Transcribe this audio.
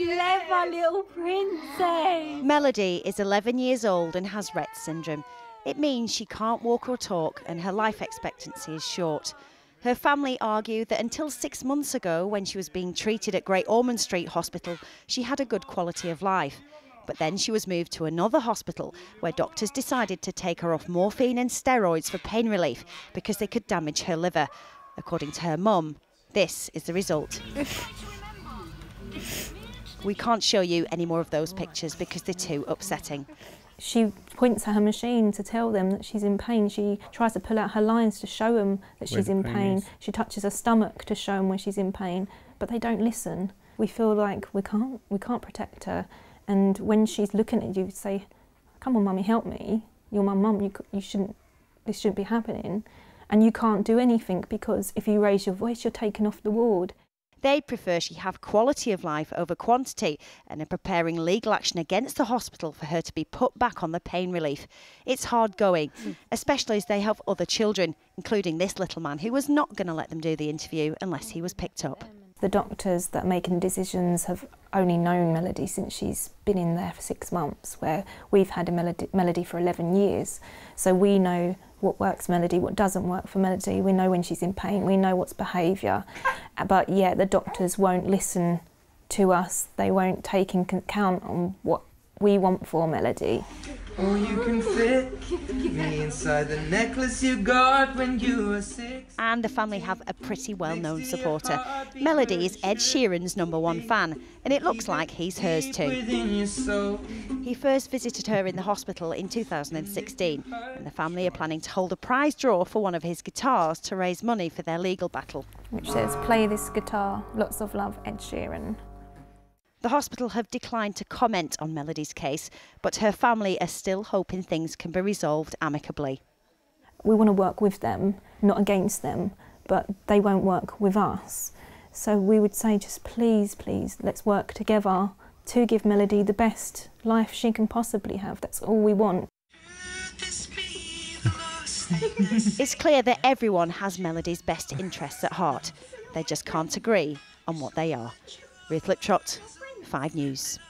clever little princess. Melody is 11 years old and has Rett syndrome. It means she can't walk or talk and her life expectancy is short. Her family argue that until 6 months ago, when she was being treated at Great Ormond Street Hospital, she had a good quality of life. But then she was moved to another hospital where doctors decided to take her off morphine and steroids for pain relief because they could damage her liver. According to her mum, this is the result. We can't show you any more of those pictures because they're too upsetting. She points at her machine to tell them that she's in pain. She tries to pull out her lines to show them that she's in pain. She touches her stomach to show them where she's in pain, but they don't listen. We feel like we can't protect her. And when she's looking at you, say, "Come on, mummy, help me. You're my mum. This shouldn't be happening." And you can't do anything because if you raise your voice, you're taken off the ward. They prefer she have quality of life over quantity and are preparing legal action against the hospital for her to be put back on the pain relief. It's hard going, especially as they have other children, including this little man who was not going to let them do the interview unless he was picked up. The doctors that are making decisions have only known Melody since she's been in there for 6 months, where we've had a Melody for 11 years. So we know what works Melody, what doesn't work for Melody. We know when she's in pain, we know what's behaviour. But yeah, the doctors won't listen to us. They won't take into account on what we want for Melody. Oh, you can fit me inside the necklace you got when you were 6. And the family have a pretty well-known supporter. Melody is Ed Sheeran's #1 fan, and it looks like he's hers too. He first visited her in the hospital in 2016, and the family are planning to hold a prize draw for one of his guitars to raise money for their legal battle. Which says, "Play this guitar, lots of love, Ed Sheeran." The hospital have declined to comment on Melody's case, but her family are still hoping things can be resolved amicably. We want to work with them, not against them, but they won't work with us. So we would say, just please, please, let's work together to give Melody the best life she can possibly have. That's all we want. It's clear that everyone has Melody's best interests at heart. They just can't agree on what they are. Ruth Liptrot, 5 News.